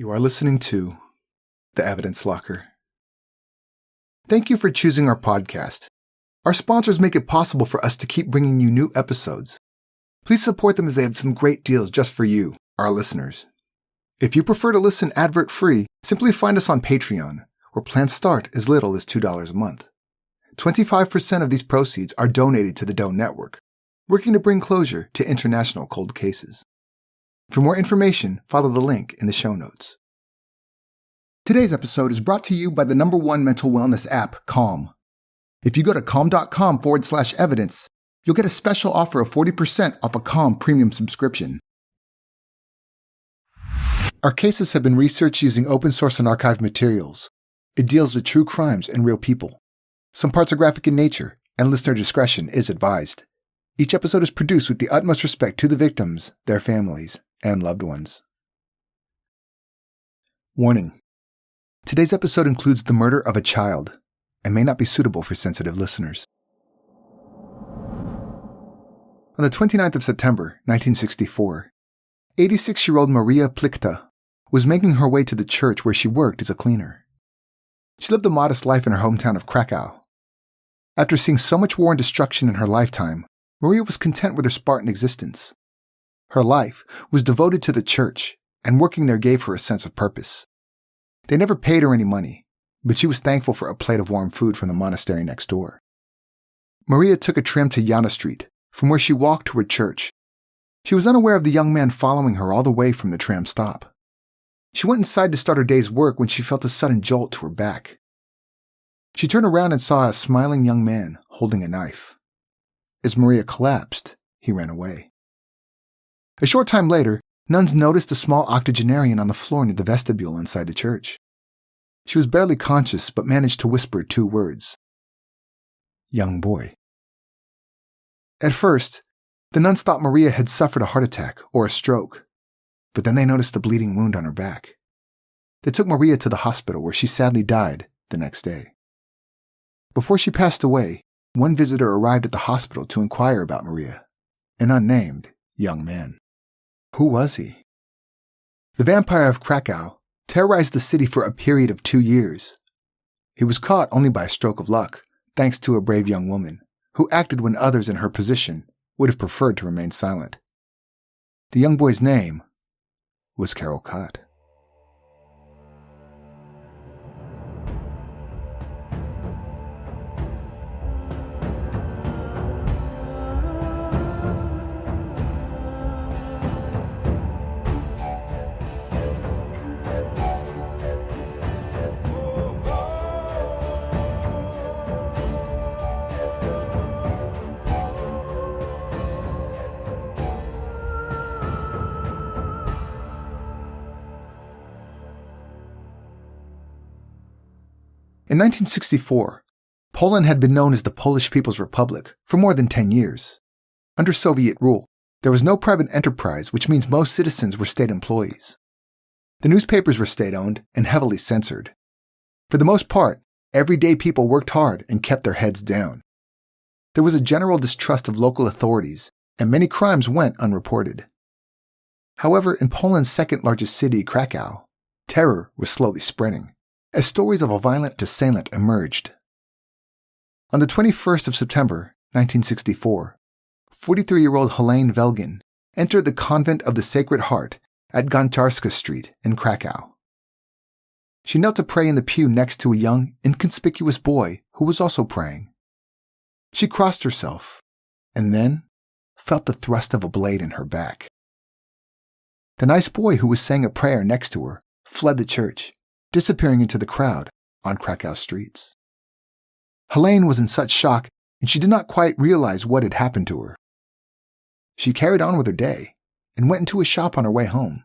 You are listening to The Evidence Locker. Thank you for choosing our podcast. Our sponsors make it possible for us to keep bringing you new episodes. Please support them as they have some great deals just for you, our listeners. If you prefer to listen advert-free, simply find us on Patreon, where plans start as little as $2 a month. 25% of these proceeds are donated to the Doe Network, working to bring closure to international cold cases. For more information, follow the link in the show notes. Today's episode is brought to you by the #1 mental wellness app, Calm. If you go to calm.com/evidence, you'll get a special offer of 40% off a Calm premium subscription. Our cases have been researched using open source and archived materials. It deals with true crimes and real people. Some parts are graphic in nature, and listener discretion is advised. Each episode is produced with the utmost respect to the victims, their families, and loved ones. Warning. Today's episode includes the murder of a child and may not be suitable for sensitive listeners. On the 29th of September, 1964, 86-year-old Maria Plichta was making her way to the church where she worked as a cleaner. She lived a modest life in her hometown of Krakow. After seeing so much war and destruction in her lifetime, Maria was content with her Spartan existence. Her life was devoted to the church, and working there gave her a sense of purpose. They never paid her any money, but she was thankful for a plate of warm food from the monastery next door. Maria took a tram to Yana Street, from where she walked to her church. She was unaware of the young man following her all the way from the tram stop. She went inside to start her day's work when she felt a sudden jolt to her back. She turned around and saw a smiling young man holding a knife. As Maria collapsed, he ran away. A short time later, nuns noticed a small octogenarian on the floor near the vestibule inside the church. She was barely conscious but managed to whisper 2 words. "Young boy." At first, the nuns thought Maria had suffered a heart attack or a stroke, but then they noticed the bleeding wound on her back. They took Maria to the hospital where she sadly died the next day. Before she passed away, one visitor arrived at the hospital to inquire about Maria, an unnamed young man. Who was he? The Vampire of Krakow terrorized the city for a period of 2 years. He was caught only by a stroke of luck, thanks to a brave young woman who acted when others in her position would have preferred to remain silent. The young boy's name was Karol Kot. In 1964, Poland had been known as the Polish People's Republic for more than 10 years. Under Soviet rule, there was no private enterprise, which means most citizens were state employees. The newspapers were state-owned and heavily censored. For the most part, everyday people worked hard and kept their heads down. There was a general distrust of local authorities, and many crimes went unreported. However, in Poland's second-largest city, Krakow, terror was slowly spreading, as stories of a violent assailant emerged. On the 21st of September, 1964, 43-year-old Helene Velgin entered the Convent of the Sacred Heart at Goncharska Street in Krakow. She knelt to pray in the pew next to a young, inconspicuous boy who was also praying. She crossed herself, and then felt the thrust of a blade in her back. The nice boy who was saying a prayer next to her fled the church, disappearing into the crowd on Krakow streets. Helene was in such shock, and she did not quite realize what had happened to her. She carried on with her day and went into a shop on her way home.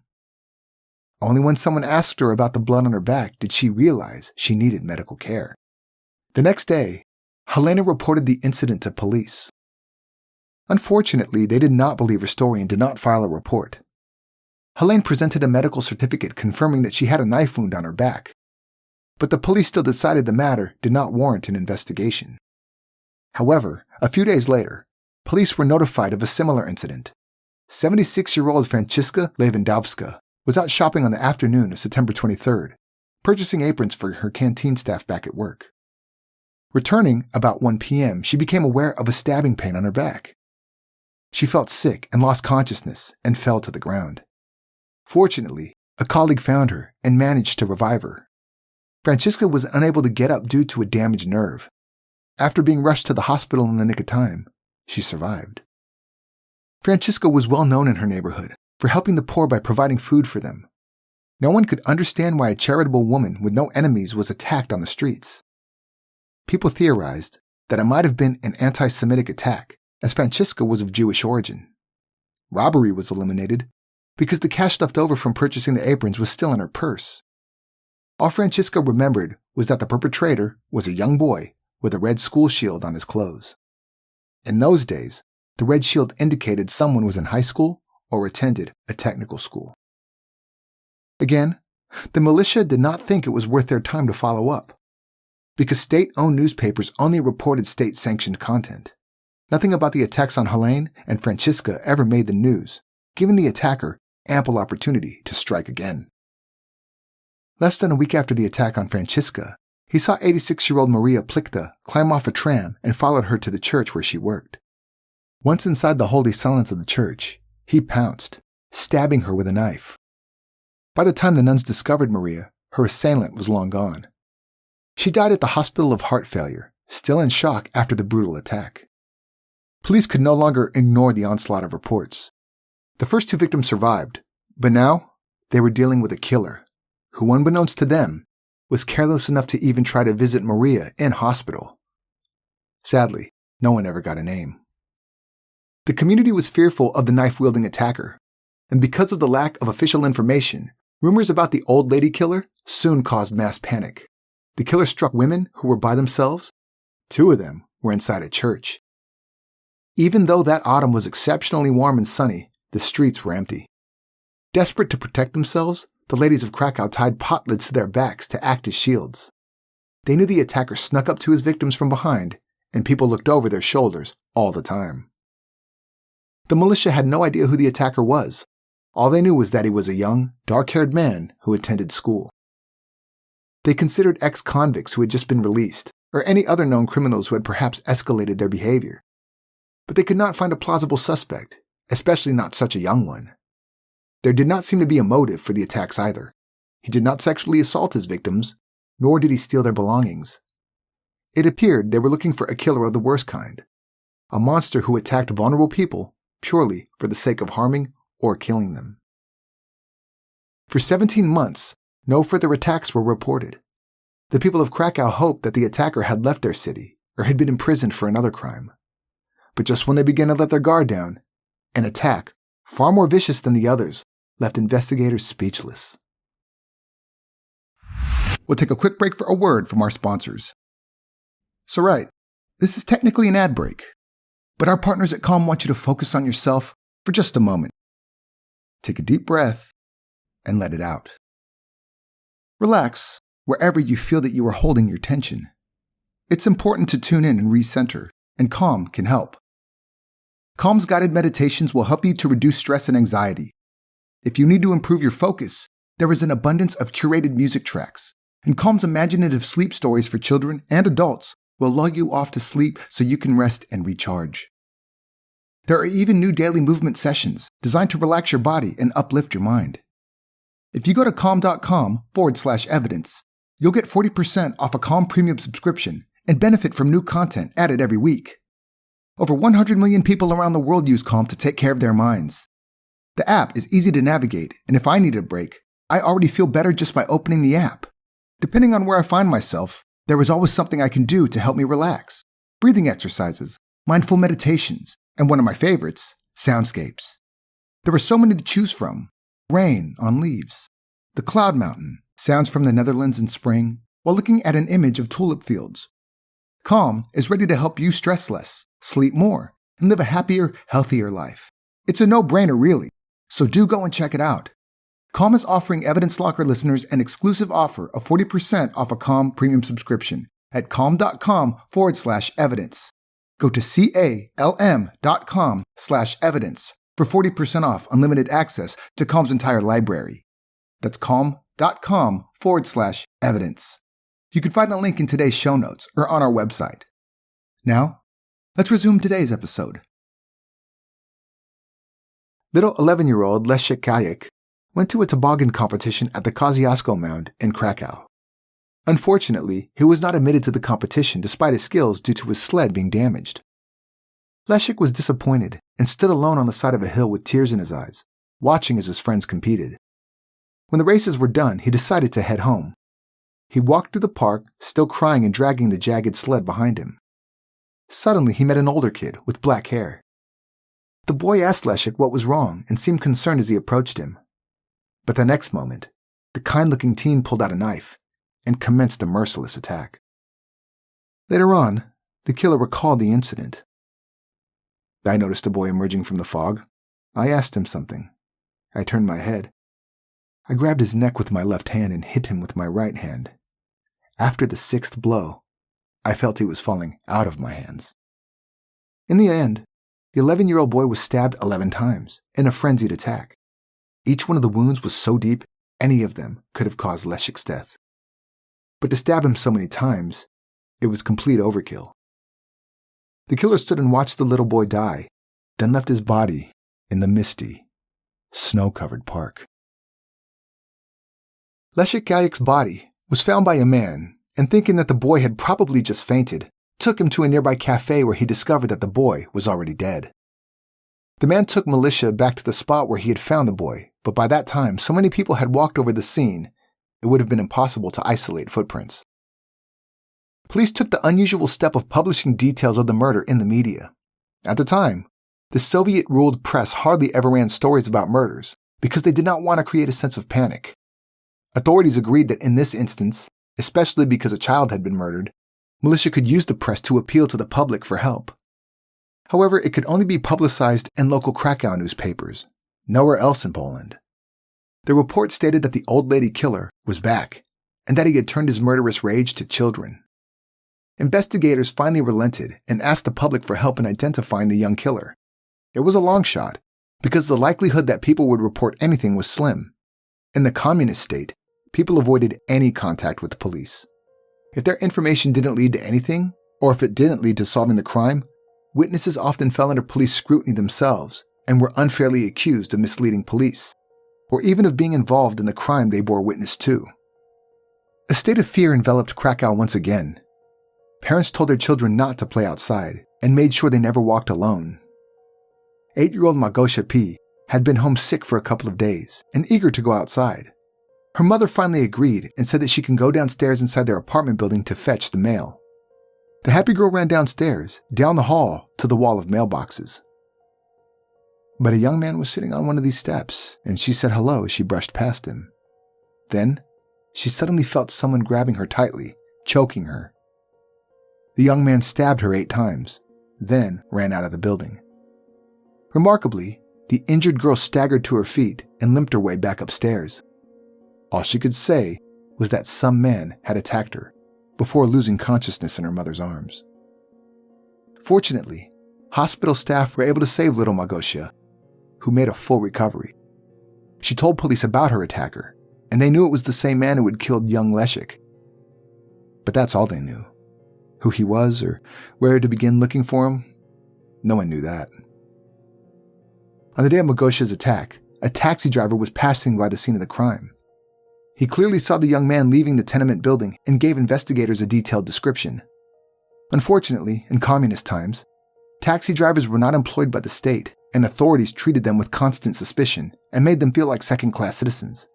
Only when someone asked her about the blood on her back did she realize she needed medical care. The next day, Helena reported the incident to police. Unfortunately, they did not believe her story and did not file a report. Helene presented a medical certificate confirming that she had a knife wound on her back, but the police still decided the matter did not warrant an investigation. However, a few days later, police were notified of a similar incident. 76-year-old Franziska Lewandowska was out shopping on the afternoon of September 23rd, purchasing aprons for her canteen staff back at work. Returning about 1 p.m., she became aware of a stabbing pain on her back. She felt sick and lost consciousness and fell to the ground. Fortunately, a colleague found her and managed to revive her. Francisca was unable to get up due to a damaged nerve. After being rushed to the hospital in the nick of time, she survived. Francisca was well known in her neighborhood for helping the poor by providing food for them. No one could understand why a charitable woman with no enemies was attacked on the streets. People theorized that it might have been an anti-Semitic attack, as Francisca was of Jewish origin. Robbery was eliminated because the cash left over from purchasing the aprons was still in her purse. All Francisca remembered was that the perpetrator was a young boy with a red school shield on his clothes. In those days, the red shield indicated someone was in high school or attended a technical school. Again, the militia did not think it was worth their time to follow up, because state-owned newspapers only reported state-sanctioned content. Nothing about the attacks on Helene and Francisca ever made the news, giving the attacker ample opportunity to strike again. Less than a week after the attack on Francisca, he saw 86-year-old Maria Plichta climb off a tram and followed her to the church where she worked. Once inside the holy silence of the church, he pounced, stabbing her with a knife. By the time the nuns discovered Maria, her assailant was long gone. She died at the hospital of heart failure, still in shock after the brutal attack. Police could no longer ignore the onslaught of reports. The first 2 victims survived, but now they were dealing with a killer who, unbeknownst to them, was careless enough to even try to visit Maria in hospital. Sadly, no one ever got a name. The community was fearful of the knife-wielding attacker, and because of the lack of official information, rumors about the old lady killer soon caused mass panic. The killer struck women who were by themselves. 2 of them were inside a church. Even though that autumn was exceptionally warm and sunny, the streets were empty. Desperate to protect themselves, the ladies of Krakow tied pot lids to their backs to act as shields. They knew the attacker snuck up to his victims from behind, and people looked over their shoulders all the time. The militia had no idea who the attacker was. All they knew was that he was a young, dark-haired man who attended school. They considered ex-convicts who had just been released, or any other known criminals who had perhaps escalated their behavior. But they could not find a plausible suspect, especially not such a young one. There did not seem to be a motive for the attacks either. He did not sexually assault his victims, nor did he steal their belongings. It appeared they were looking for a killer of the worst kind, a monster who attacked vulnerable people purely for the sake of harming or killing them. For 17 months, no further attacks were reported. The people of Krakow hoped that the attacker had left their city or had been imprisoned for another crime. But just when they began to let their guard down, an attack, far more vicious than the others, left investigators speechless. We'll take a quick break for a word from our sponsors. So right, this is technically an ad break, but our partners at Calm want you to focus on yourself for just a moment. Take a deep breath and let it out. Relax wherever you feel that you are holding your tension. It's important to tune in and recenter, and Calm can help. Calm's guided meditations will help you to reduce stress and anxiety. If you need to improve your focus, there is an abundance of curated music tracks, and Calm's imaginative sleep stories for children and adults will lull you off to sleep so you can rest and recharge. There are even new daily movement sessions designed to relax your body and uplift your mind. If you go to calm.com/evidence, you'll get 40% off a Calm Premium subscription and benefit from new content added every week. Over 100 million people around the world use Calm to take care of their minds. The app is easy to navigate, and if I need a break, I already feel better just by opening the app. Depending on where I find myself, there is always something I can do to help me relax. Breathing exercises, mindful meditations, and one of my favorites, soundscapes. There are so many to choose from. Rain on leaves, the cloud mountain, sounds from the Netherlands in spring, while looking at an image of tulip fields. Calm is ready to help you stress less, sleep more, and live a happier, healthier life. It's a no-brainer, really, so do go and check it out. Calm is offering Evidence Locker listeners an exclusive offer of 40% off a Calm Premium subscription at calm.com/evidence. Go to calm.com/evidence for 40% off unlimited access to Calm's entire library. That's calm.com/evidence. You can find the link in today's show notes or on our website. Now, let's resume today's episode. Little 11-year-old Leszek Kajek went to a toboggan competition at the Kosciuszko Mound in Krakow. Unfortunately, he was not admitted to the competition despite his skills due to his sled being damaged. Leszek was disappointed and stood alone on the side of a hill with tears in his eyes, watching as his friends competed. When the races were done, he decided to head home. He walked through the park, still crying and dragging the jagged sled behind him. Suddenly, he met an older kid with black hair. The boy asked Leszek what was wrong and seemed concerned as he approached him. But the next moment, the kind-looking teen pulled out a knife and commenced a merciless attack. Later on, the killer recalled the incident. I noticed a boy emerging from the fog. I asked him something. I turned my head. I grabbed his neck with my left hand and hit him with my right hand. After the 6th blow, I felt he was falling out of my hands. In the end, the 11-year-old boy was stabbed 11 times in a frenzied attack. Each one of the wounds was so deep, any of them could have caused Leszek's death. But to stab him so many times, it was complete overkill. The killer stood and watched the little boy die, then left his body in the misty, snow-covered park. Leszek Kajek's body was found by a man, and thinking that the boy had probably just fainted, took him to a nearby cafe where he discovered that the boy was already dead. The man took militia back to the spot where he had found the boy, but by that time so many people had walked over the scene, it would have been impossible to isolate footprints. Police took the unusual step of publishing details of the murder in the media. At the time, the Soviet-ruled press hardly ever ran stories about murders because they did not want to create a sense of panic. Authorities agreed that in this instance, especially because a child had been murdered, militia could use the press to appeal to the public for help. However, it could only be publicized in local Krakow newspapers, nowhere else in Poland. The report stated that the old lady killer was back and that he had turned his murderous rage to children. Investigators finally relented and asked the public for help in identifying the young killer. It was a long shot because the likelihood that people would report anything was slim. In the communist state, people avoided any contact with the police. If their information didn't lead to anything, or if it didn't lead to solving the crime, witnesses often fell under police scrutiny themselves and were unfairly accused of misleading police, or even of being involved in the crime they bore witness to. A state of fear enveloped Krakow once again. Parents told their children not to play outside and made sure they never walked alone. 8-year-old Małgosia P. had been homesick for a couple of days and eager to go outside. Her mother finally agreed and said that she can go downstairs inside their apartment building to fetch the mail. The happy girl ran downstairs, down the hall, to the wall of mailboxes. But a young man was sitting on one of these steps, and she said hello as she brushed past him. Then, she suddenly felt someone grabbing her tightly, choking her. The young man stabbed her 8 times, then ran out of the building. Remarkably, the injured girl staggered to her feet and limped her way back upstairs. All she could say was that some man had attacked her, before losing consciousness in her mother's arms. Fortunately, hospital staff were able to save little Małgosia, who made a full recovery. She told police about her attacker, and they knew it was the same man who had killed young Leszek. But that's all they knew. Who he was or where to begin looking for him, no one knew that. On the day of Małgosia's attack, a taxi driver was passing by the scene of the crime. He clearly saw the young man leaving the tenement building and gave investigators a detailed description. Unfortunately, in communist times, taxi drivers were not employed by the state, and authorities treated them with constant suspicion and made them feel like second-class citizens.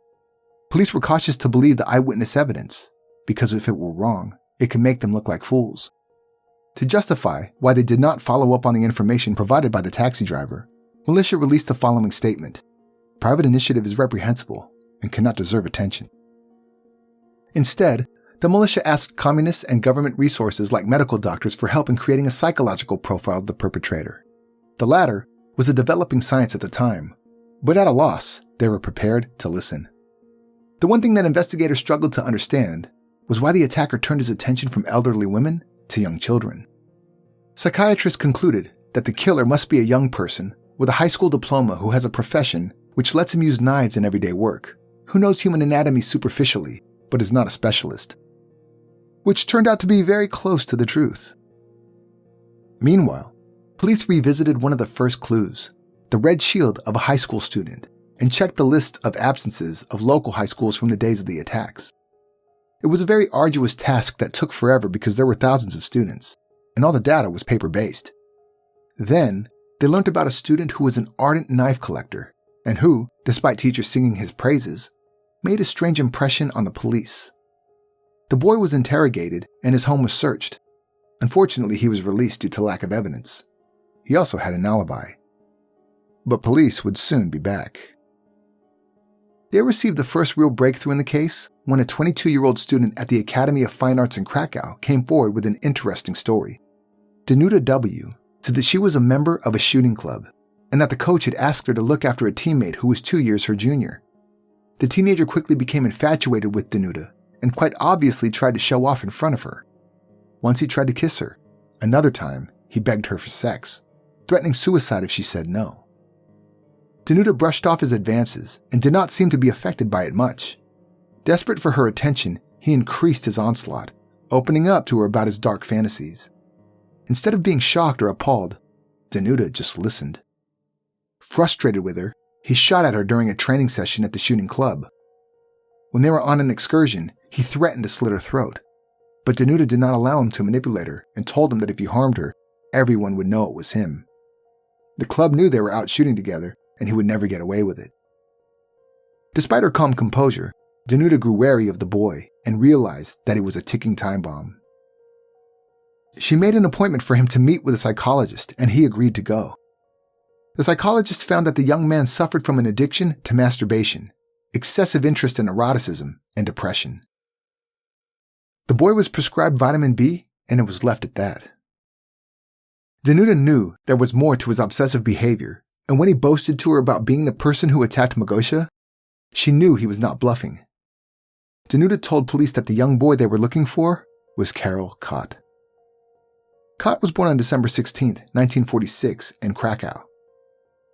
Police were cautious to believe the eyewitness evidence, because if it were wrong, it could make them look like fools. To justify why they did not follow up on the information provided by the taxi driver, militia released the following statement: "Private initiative is reprehensible and cannot deserve attention." Instead, the militia asked communists and government resources like medical doctors for help in creating a psychological profile of the perpetrator. The latter was a developing science at the time, but at a loss, they were prepared to listen. The one thing that investigators struggled to understand was why the attacker turned his attention from elderly women to young children. Psychiatrists concluded that the killer must be a young person with a high school diploma who has a profession which lets him use knives in everyday work, who knows human anatomy superficially but is not a specialist, which turned out to be very close to the truth. Meanwhile, police revisited one of the first clues, the red shield of a high school student, and checked the list of absences of local high schools from the days of the attacks. It was a very arduous task that took forever because there were thousands of students, and all the data was paper-based. Then, they learned about a student who was an ardent knife collector, and who, despite teachers singing his praises, made a strange impression on the police. The boy was interrogated and his home was searched. Unfortunately, he was released due to lack of evidence. He also had an alibi. But police would soon be back. They received the first real breakthrough in the case when a 22-year-old student at the Academy of Fine Arts in Krakow came forward with an interesting story. Danuta W. said that she was a member of a shooting club and that the coach had asked her to look after a teammate who was 2 years her junior. The teenager quickly became infatuated with Danuta and quite obviously tried to show off in front of her. Once he tried to kiss her. Another time, he begged her for sex, threatening suicide if she said no. Danuta brushed off his advances and did not seem to be affected by it much. Desperate for her attention, he increased his onslaught, opening up to her about his dark fantasies. Instead of being shocked or appalled, Danuta just listened. Frustrated with her, he shot at her during a training session at the shooting club. When they were on an excursion, he threatened to slit her throat. But Danuta did not allow him to manipulate her and told him that if he harmed her, everyone would know it was him. The club knew they were out shooting together and he would never get away with it. Despite her calm composure, Danuta grew wary of the boy and realized that he was a ticking time bomb. She made an appointment for him to meet with a psychologist and he agreed to go. The psychologist found that the young man suffered from an addiction to masturbation, excessive interest in eroticism, and depression. The boy was prescribed vitamin B and it was left at that. Danuta knew there was more to his obsessive behavior, and when he boasted to her about being the person who attacked Magosha, she knew he was not bluffing. Danuta told police that the young boy they were looking for was Karol Kot. Kot was born on December 16, 1946, in Krakow.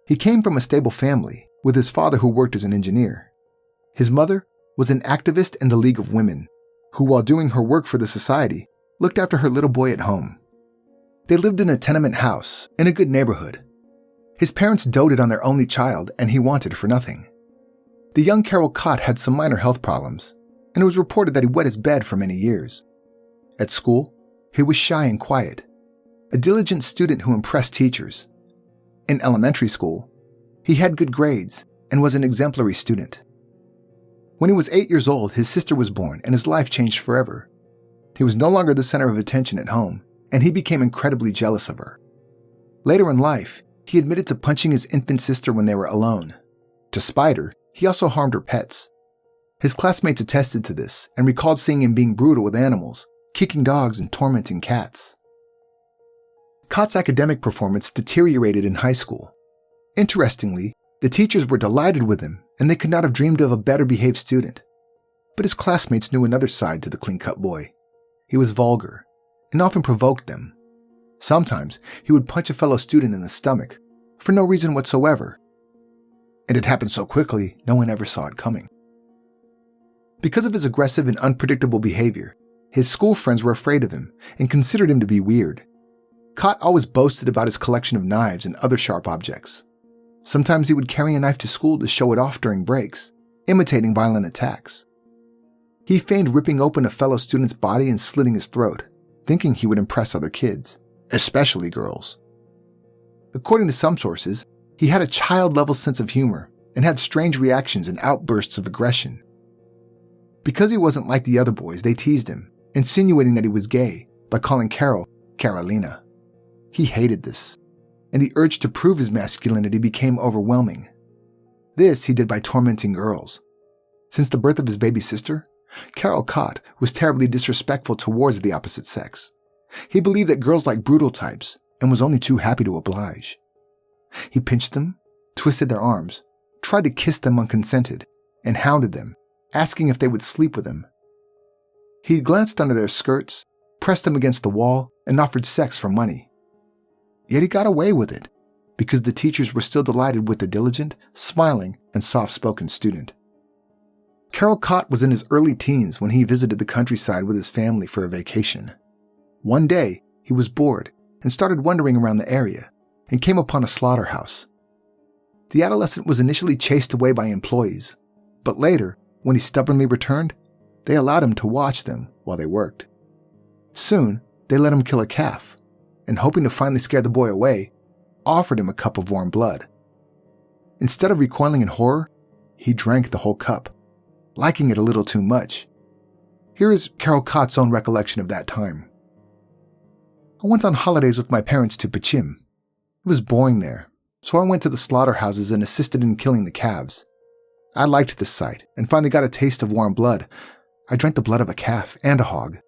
He came from a stable family, with his father who worked as an engineer. His mother was an activist in the League of Women, who, while doing her work for the society, looked after her little boy at home. They lived in a tenement house in a good neighborhood. His parents doted on their only child, and he wanted for nothing. The young Karol Kot had some minor health problems, and it was reported that he wet his bed for many years. At school, he was shy and quiet, a diligent student who impressed teachers. In elementary school, he had good grades and was an exemplary student. When he was 8 years old, his sister was born and his life changed forever. He was no longer the center of attention at home, and he became incredibly jealous of her. Later in life, he admitted to punching his infant sister when they were alone. To spite her, he also harmed her pets. His classmates attested to this and recalled seeing him being brutal with animals, kicking dogs and tormenting cats. Kot's academic performance deteriorated in high school. Interestingly, the teachers were delighted with him and they could not have dreamed of a better behaved student. But his classmates knew another side to the clean-cut boy. He was vulgar and often provoked them. Sometimes he would punch a fellow student in the stomach for no reason whatsoever. And it happened so quickly, no one ever saw it coming. Because of his aggressive and unpredictable behavior, his school friends were afraid of him and considered him to be weird. Kot always boasted about his collection of knives and other sharp objects. Sometimes he would carry a knife to school to show it off during breaks, imitating violent attacks. He feigned ripping open a fellow student's body and slitting his throat, thinking he would impress other kids, especially girls. According to some sources, he had a child-level sense of humor and had strange reactions and outbursts of aggression. Because he wasn't like the other boys, they teased him, insinuating that he was gay by calling Karol Karolina. He hated this, and the urge to prove his masculinity became overwhelming. This he did by tormenting girls. Since the birth of his baby sister, Karol Kot was terribly disrespectful towards the opposite sex. He believed that girls liked brutal types and was only too happy to oblige. He pinched them, twisted their arms, tried to kiss them unconsented, and hounded them, asking if they would sleep with him. He glanced under their skirts, pressed them against the wall, and offered sex for money. Yet he got away with it, because the teachers were still delighted with the diligent, smiling, and soft-spoken student. Karol Kot was in his early teens when he visited the countryside with his family for a vacation. One day, he was bored and started wandering around the area and came upon a slaughterhouse. The adolescent was initially chased away by employees, but later, when he stubbornly returned, they allowed him to watch them while they worked. Soon, they let him kill a calf, and hoping to finally scare the boy away, offered him a cup of warm blood. Instead of recoiling in horror, he drank the whole cup, liking it a little too much. Here is Karol Kot's own recollection of that time. I went on holidays with my parents to Pachim. It was boring there, so I went to the slaughterhouses and assisted in killing the calves. I liked the sight and finally got a taste of warm blood. I drank the blood of a calf and a hog.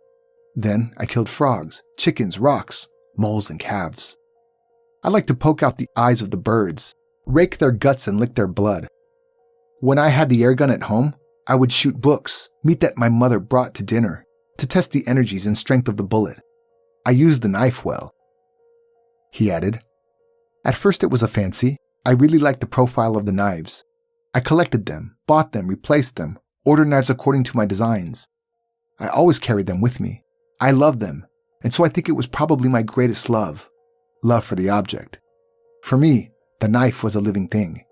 Then I killed frogs, chickens, rocks, moles, and calves. I liked to poke out the eyes of the birds, rake their guts and lick their blood. When I had the air gun at home, I would shoot books, meat that my mother brought to dinner, to test the energies and strength of the bullet. I used the knife well. He added, "At first it was a fancy. I really liked the profile of the knives. I collected them, bought them, replaced them, ordered knives according to my designs. I always carried them with me. I loved them, and so I think it was probably my greatest love for the object. For me, the knife was a living thing.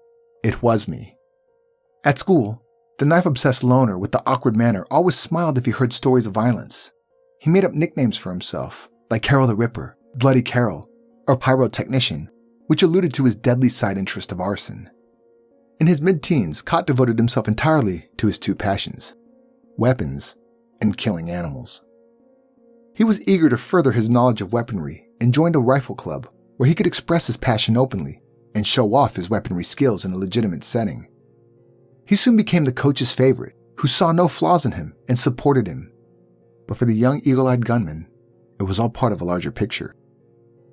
It was me." At school, the knife-obsessed loner with the awkward manner always smiled if he heard stories of violence. He made up nicknames for himself, like Carol the Ripper, Bloody Carol, or Pyrotechnician, which alluded to his deadly side interest of arson. In his mid-teens, Kot devoted himself entirely to his two passions, weapons and killing animals. He was eager to further his knowledge of weaponry and joined a rifle club where he could express his passion openly and show off his weaponry skills in a legitimate setting. He soon became the coach's favorite, who saw no flaws in him and supported him. But for the young eagle-eyed gunman, it was all part of a larger picture.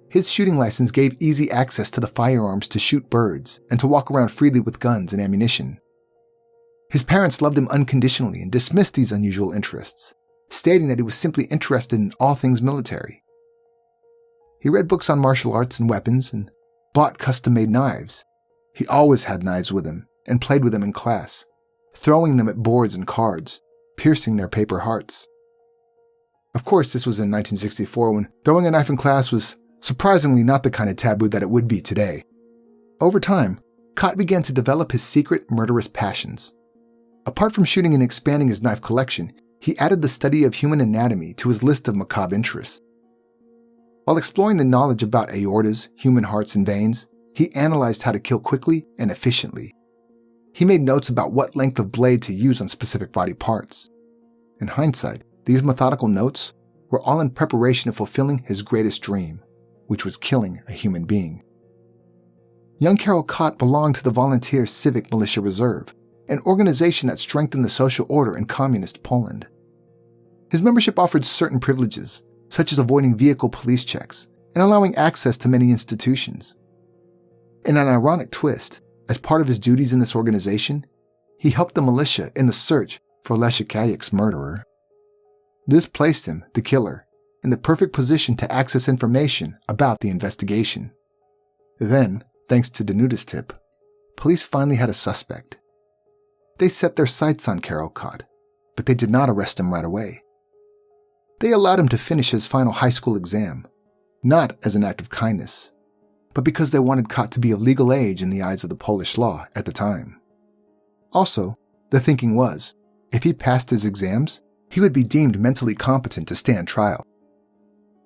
His shooting license gave easy access to the firearms to shoot birds and to walk around freely with guns and ammunition. His parents loved him unconditionally and dismissed these unusual interests, stating that he was simply interested in all things military. He read books on martial arts and weapons and bought custom-made knives. He always had knives with him and played with them in class, throwing them at boards and cards, piercing their paper hearts. Of course, this was in 1964 when throwing a knife in class was surprisingly not the kind of taboo that it would be today. Over time, Kot began to develop his secret murderous passions. Apart from shooting and expanding his knife collection, he added the study of human anatomy to his list of macabre interests. While exploring the knowledge about aortas, human hearts, and veins, he analyzed how to kill quickly and efficiently. He made notes about what length of blade to use on specific body parts. In hindsight, these methodical notes were all in preparation of fulfilling his greatest dream, which was killing a human being. Young Karol Kot belonged to the Volunteer Civic Militia Reserve, an organization that strengthened the social order in communist Poland. His membership offered certain privileges, such as avoiding vehicle police checks and allowing access to many institutions. In an ironic twist, as part of his duties in this organization, he helped the militia in the search for Leszek murderer. This placed him, the killer, in the perfect position to access information about the investigation. Then, thanks to Danuta's tip, police finally had a suspect. They set their sights on Karol Kot, but they did not arrest him right away. They allowed him to finish his final high school exam, not as an act of kindness, but because they wanted Kot to be of legal age in the eyes of the Polish law at the time. Also, the thinking was, if he passed his exams, he would be deemed mentally competent to stand trial.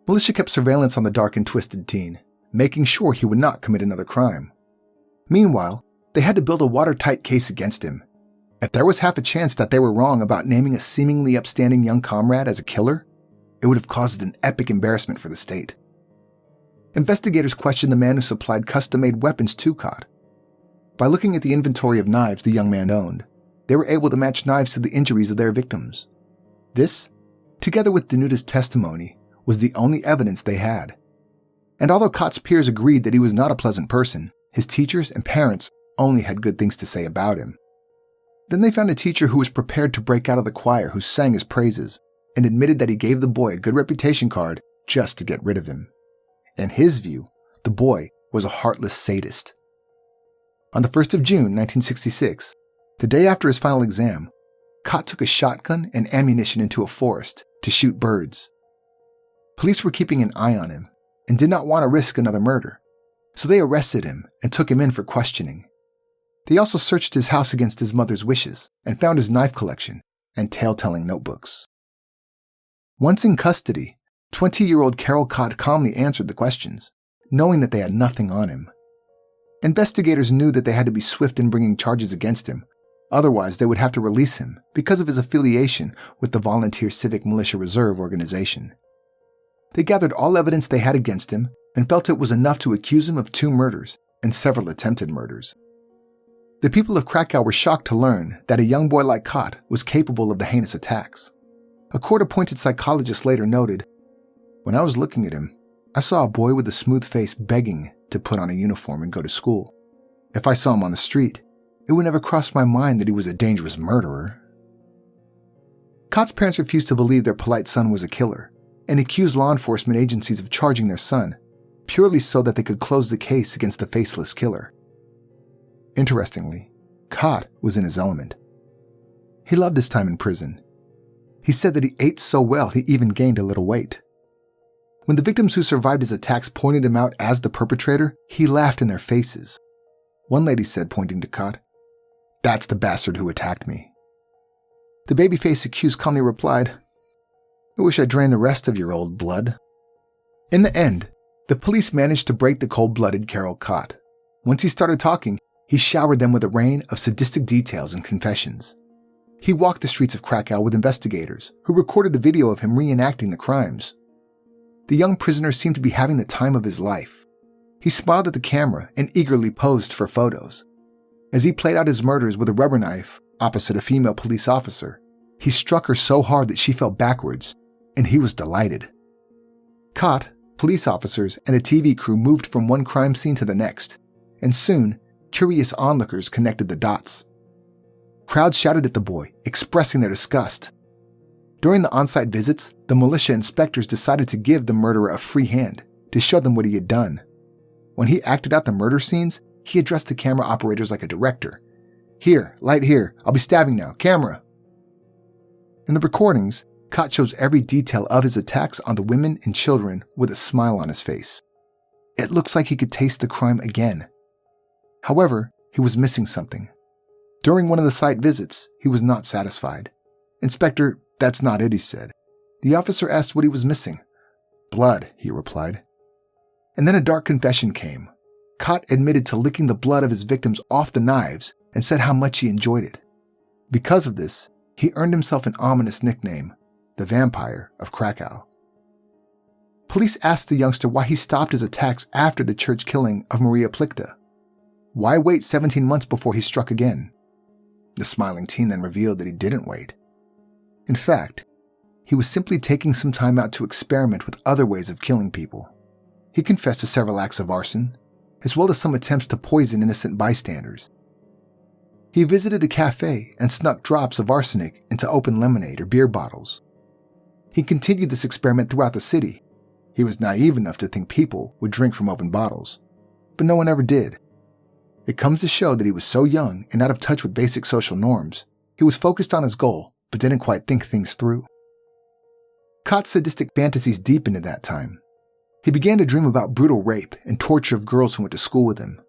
Militia kept surveillance on the dark and twisted teen, making sure he would not commit another crime. Meanwhile, they had to build a watertight case against him. If there was half a chance that they were wrong about naming a seemingly upstanding young comrade as a killer, it would have caused an epic embarrassment for the state. Investigators questioned the man who supplied custom-made weapons to Kot. By looking at the inventory of knives the young man owned, they were able to match knives to the injuries of their victims. This, together with Danuta's testimony, was the only evidence they had. And although Kot's peers agreed that he was not a pleasant person, his teachers and parents only had good things to say about him. Then they found a teacher who was prepared to break out of the choir who sang his praises and admitted that he gave the boy a good reputation card just to get rid of him. In his view, the boy was a heartless sadist. On the 1st of June, 1966, the day after his final exam, Kot took a shotgun and ammunition into a forest to shoot birds. Police were keeping an eye on him and did not want to risk another murder, so they arrested him and took him in for questioning. They also searched his house against his mother's wishes and found his knife collection and tale-telling notebooks. Once in custody, 20-year-old Karol Kot calmly answered the questions, knowing that they had nothing on him. Investigators knew that they had to be swift in bringing charges against him, otherwise they would have to release him because of his affiliation with the Volunteer Civic Militia Reserve organization. They gathered all evidence they had against him and felt it was enough to accuse him of 2 murders and several attempted murders. The people of Krakow were shocked to learn that a young boy like Kot was capable of the heinous attacks. A court-appointed psychologist later noted, "When I was looking at him, I saw a boy with a smooth face begging to put on a uniform and go to school. If I saw him on the street, it would never cross my mind that he was a dangerous murderer." Kot's parents refused to believe their polite son was a killer and accused law enforcement agencies of charging their son, purely so that they could close the case against the faceless killer. Interestingly, Kot was in his element. He loved his time in prison. He said that he ate so well he even gained a little weight. When the victims who survived his attacks pointed him out as the perpetrator, he laughed in their faces. One lady said, pointing to Kot, "That's the bastard who attacked me." The baby-faced accused calmly replied, "I wish I drained the rest of your old blood." In the end, the police managed to break the cold-blooded Karol Kot. Once he started talking, he showered them with a rain of sadistic details and confessions. He walked the streets of Krakow with investigators who recorded a video of him reenacting the crimes. The young prisoner seemed to be having the time of his life. He smiled at the camera and eagerly posed for photos. As he played out his murders with a rubber knife opposite a female police officer, he struck her so hard that she fell backwards, and he was delighted. Kot, police officers, and a TV crew moved from one crime scene to the next, and soon, curious onlookers connected the dots. Crowds shouted at the boy, expressing their disgust. During the on-site visits, the militia inspectors decided to give the murderer a free hand to show them what he had done. When he acted out the murder scenes, he addressed the camera operators like a director. "Here, light here, I'll be stabbing now, camera." In the recordings, Kot shows every detail of his attacks on the women and children with a smile on his face. It looks like he could taste the crime again. However, he was missing something. During one of the site visits, he was not satisfied. "Inspector, that's not it," he said. The officer asked what he was missing. "Blood," he replied. And then a dark confession came. Kot admitted to licking the blood of his victims off the knives and said how much he enjoyed it. Because of this, he earned himself an ominous nickname, the Vampire of Krakow. Police asked the youngster why he stopped his attacks after the church killing of Maria Plichta. Why wait 17 months before he struck again? The smiling teen then revealed that he didn't wait. In fact, he was simply taking some time out to experiment with other ways of killing people. He confessed to several acts of arson, as well as some attempts to poison innocent bystanders. He visited a cafe and snuck drops of arsenic into open lemonade or beer bottles. He continued this experiment throughout the city. He was naive enough to think people would drink from open bottles, but no one ever did. It comes to show that he was so young and out of touch with basic social norms. He was focused on his goal, but didn't quite think things through. Kot's sadistic fantasies deepened at that time. He began to dream about brutal rape and torture of girls who went to school with him.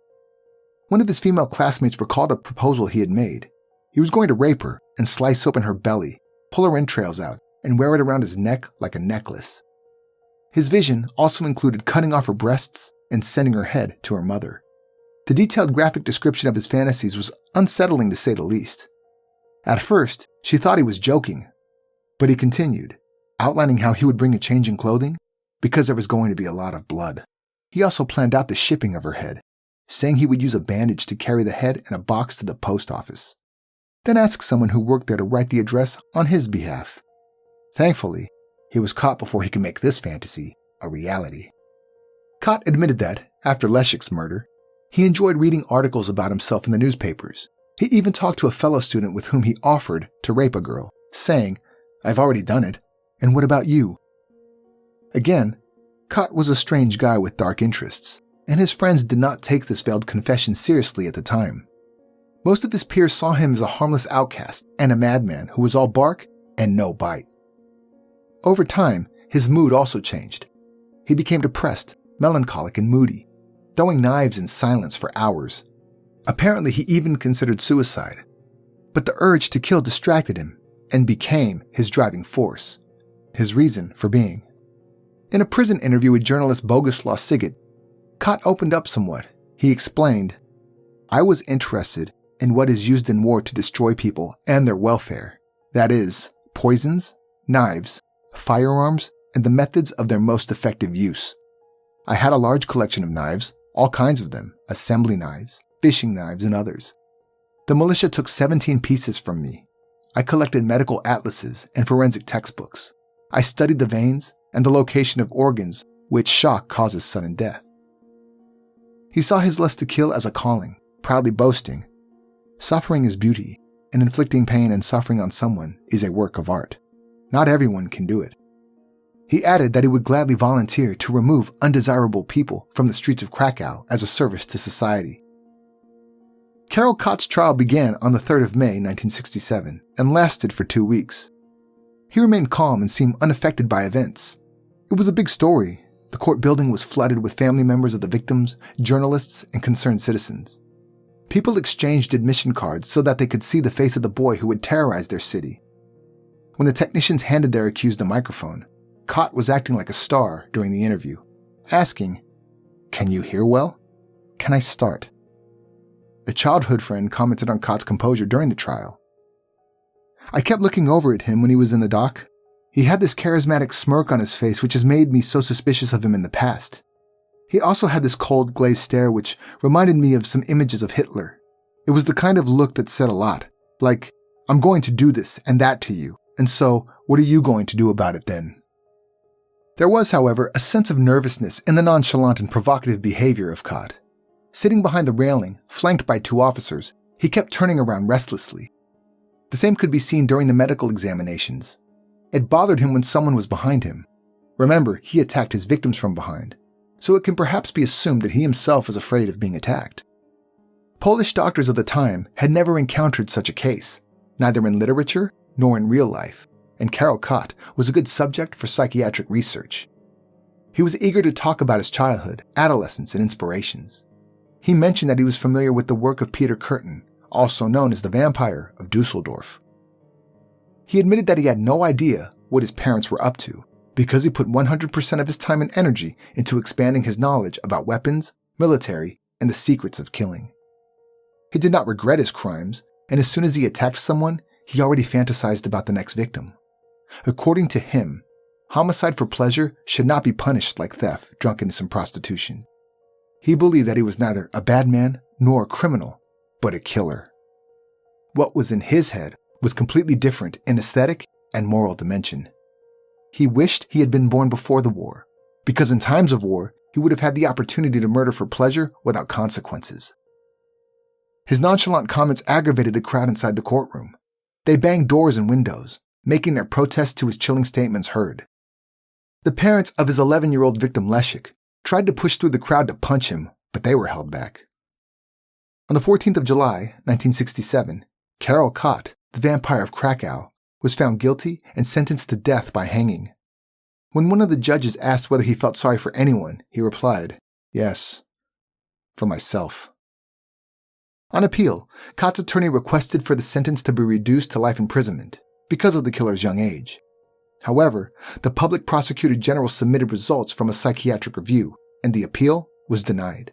One of his female classmates recalled a proposal he had made. He was going to rape her and slice open her belly, pull her entrails out, and wear it around his neck like a necklace. His vision also included cutting off her breasts and sending her head to her mother. The detailed graphic description of his fantasies was unsettling to say the least. At first, she thought he was joking, but he continued, outlining how he would bring a change in clothing because there was going to be a lot of blood. He also planned out the shipping of her head, saying he would use a bandage to carry the head in a box to the post office, then ask someone who worked there to write the address on his behalf. Thankfully, he was caught before he could make this fantasy a reality. Kot admitted that, after Leszek's murder, he enjoyed reading articles about himself in the newspapers. He even talked to a fellow student with whom he offered to rape a girl, saying, "I've already done it, and what about you?" Again, Kot was a strange guy with dark interests, and his friends did not take this veiled confession seriously at the time. Most of his peers saw him as a harmless outcast and a madman who was all bark and no bite. Over time, his mood also changed. He became depressed, melancholic, and moody, throwing knives in silence for hours. Apparently, he even considered suicide. But the urge to kill distracted him and became his driving force, his reason for being. In a prison interview with journalist Boguslaw Siget, Kot opened up somewhat. He explained, "I was interested in what is used in war to destroy people and their welfare. That is, poisons, knives, firearms, and the methods of their most effective use. I had a large collection of knives, all kinds of them, assembly knives, fishing knives, and others. The militia took 17 pieces from me. I collected medical atlases and forensic textbooks. I studied the veins and the location of organs which shock causes sudden death." He saw his lust to kill as a calling, proudly boasting, "Suffering is beauty, and inflicting pain and suffering on someone is a work of art. Not everyone can do it." He added that he would gladly volunteer to remove undesirable people from the streets of Krakow as a service to society. Karol Kot's trial began on the 3rd of May 1967 and lasted for 2 weeks. He remained calm and seemed unaffected by events. It was a big story. The court building was flooded with family members of the victims, journalists, and concerned citizens. People exchanged admission cards so that they could see the face of the boy who had terrorized their city. When the technicians handed their accused a microphone, Kot was acting like a star during the interview, asking, "Can you hear well? Can I start?" A childhood friend commented on Kot's composure during the trial. "I kept looking over at him when he was in the dock. He had this charismatic smirk on his face which has made me so suspicious of him in the past. He also had this cold, glazed stare which reminded me of some images of Hitler. It was the kind of look that said a lot, like, 'I'm going to do this and that to you, and so what are you going to do about it then?'" There was, however, a sense of nervousness in the nonchalant and provocative behavior of Kot. Sitting behind the railing, flanked by 2 officers, he kept turning around restlessly. The same could be seen during the medical examinations. It bothered him when someone was behind him. Remember, he attacked his victims from behind, so it can perhaps be assumed that he himself was afraid of being attacked. Polish doctors of the time had never encountered such a case, neither in literature nor in real life, and Karol Kot was a good subject for psychiatric research. He was eager to talk about his childhood, adolescence, and inspirations. He mentioned that he was familiar with the work of Peter Kürten, also known as the Vampire of Dusseldorf. He admitted that he had no idea what his parents were up to, because he put 100% of his time and energy into expanding his knowledge about weapons, military, and the secrets of killing. He did not regret his crimes, and as soon as he attacked someone, he already fantasized about the next victim. According to him, homicide for pleasure should not be punished like theft, drunkenness, and prostitution. He believed that he was neither a bad man nor a criminal, but a killer. What was in his head was completely different in aesthetic and moral dimension. He wished he had been born before the war, because in times of war, he would have had the opportunity to murder for pleasure without consequences. His nonchalant comments aggravated the crowd inside the courtroom. They banged doors and windows, making their protests to his chilling statements heard. The parents of his 11-year-old victim Leszek tried to push through the crowd to punch him, but they were held back. On the 14th of July, 1967, Karol Kot, the Vampire of Krakow, was found guilty and sentenced to death by hanging. When one of the judges asked whether he felt sorry for anyone, he replied, "Yes, for myself." On appeal, Kot's attorney requested for the sentence to be reduced to life imprisonment because of the killer's young age. However, the public prosecutor general submitted results from a psychiatric review, and the appeal was denied.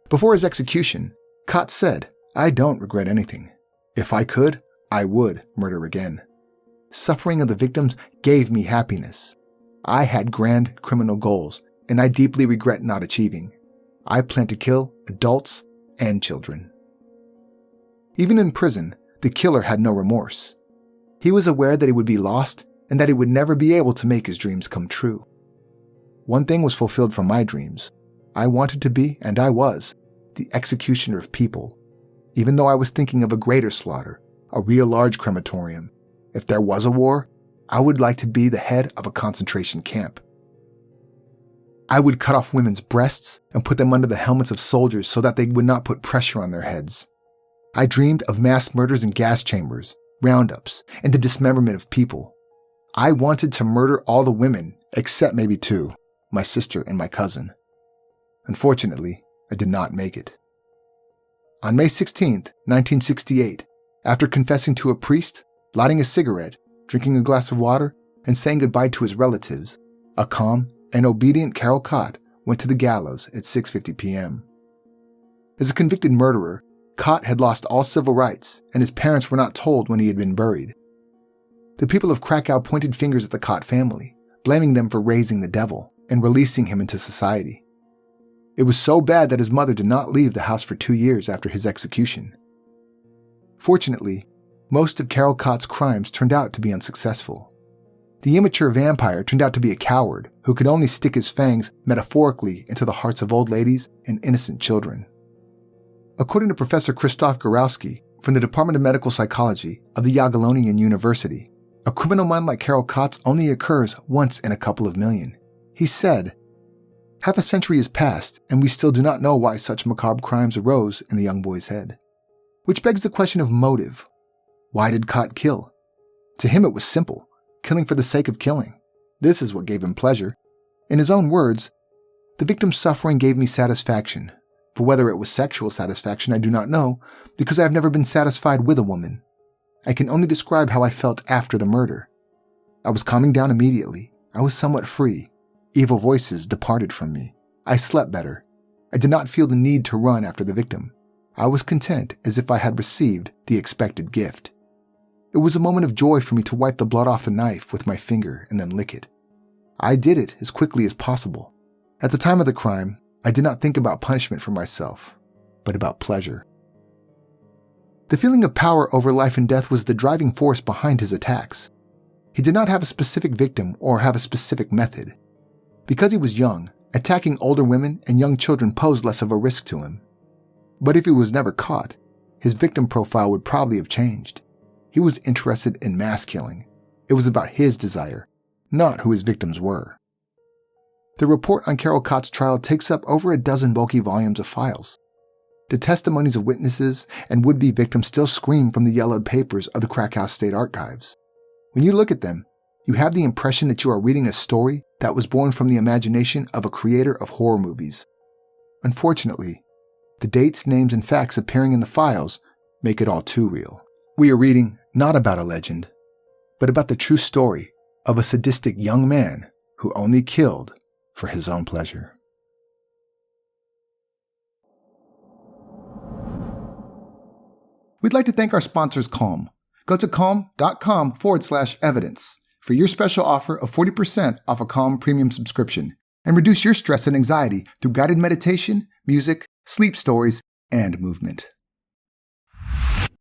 Before his execution, Kot said, "I don't regret anything. If I could, I would murder again. Suffering of the victims gave me happiness. I had grand criminal goals, and I deeply regret not achieving. I plan to kill adults and children." Even in prison, the killer had no remorse. He was aware that he would be lost and that he would never be able to make his dreams come true. "One thing was fulfilled from my dreams. I wanted to be, and I was, the executioner of people. Even though I was thinking of a greater slaughter, a real large crematorium. If there was a war, I would like to be the head of a concentration camp. I would cut off women's breasts and put them under the helmets of soldiers so that they would not put pressure on their heads. I dreamed of mass murders in gas chambers, roundups, and the dismemberment of people. I wanted to murder all the women, except maybe two, my sister and my cousin. Unfortunately, I did not make it. On May 16, 1968, after confessing to a priest, lighting a cigarette, drinking a glass of water, and saying goodbye to his relatives, a calm and obedient Karol Kot went to the gallows at 6:50 p.m. As a convicted murderer, Kot had lost all civil rights, and his parents were not told when he had been buried. The people of Krakow pointed fingers at the Kot family, blaming them for raising the devil and releasing him into society. It was so bad that his mother did not leave the house for 2 years after his execution. Fortunately, most of Karol Kot's crimes turned out to be unsuccessful. The immature vampire turned out to be a coward who could only stick his fangs metaphorically into the hearts of old ladies and innocent children. According to Professor Krzysztof Gorowski from the Department of Medical Psychology of the Jagiellonian University, a criminal mind like Karol Kot's only occurs once in a couple of million. He said, "Half a century has passed, and we still do not know why such macabre crimes arose in the young boy's head." Which begs the question of motive. Why did Kot kill? To him it was simple, killing for the sake of killing. This is what gave him pleasure. In his own words, "The victim's suffering gave me satisfaction. For whether it was sexual satisfaction I do not know, because I have never been satisfied with a woman. I can only describe how I felt after the murder. I was calming down immediately. I was somewhat free. Evil voices departed from me. I slept better. I did not feel the need to run after the victim. I was content as if I had received the expected gift. It was a moment of joy for me to wipe the blood off the knife with my finger and then lick it. I did it as quickly as possible. At the time of the crime, I did not think about punishment for myself, but about pleasure." The feeling of power over life and death was the driving force behind his attacks. He did not have a specific victim or have a specific method. Because he was young, attacking older women and young children posed less of a risk to him. But if he was never caught, his victim profile would probably have changed. He was interested in mass killing. It was about his desire, not who his victims were. The report on Karol Kot's trial takes up over a dozen bulky volumes of files. The testimonies of witnesses and would-be victims still scream from the yellowed papers of the Krakow State Archives. When you look at them, you have the impression that you are reading a story that was born from the imagination of a creator of horror movies. Unfortunately, the dates, names, and facts appearing in the files make it all too real. We are reading not about a legend, but about the true story of a sadistic young man who only killed for his own pleasure. We'd like to thank our sponsors, Calm. Go to calm.com/evidence for your special offer of 40% off a Calm premium subscription and reduce your stress and anxiety through guided meditation, music, sleep stories, and movement.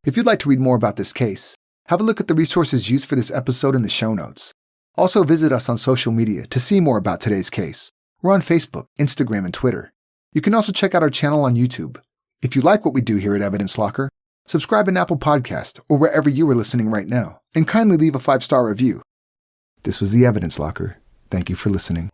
If you'd like to read more about this case, have a look at the resources used for this episode in the show notes. Also visit us on social media to see more about today's case. We're on Facebook, Instagram, and Twitter. You can also check out our channel on YouTube. If you like what we do here at Evidence Locker, subscribe in Apple Podcast or wherever you are listening right now, and kindly leave a 5-star review. This was the Evidence Locker. Thank you for listening.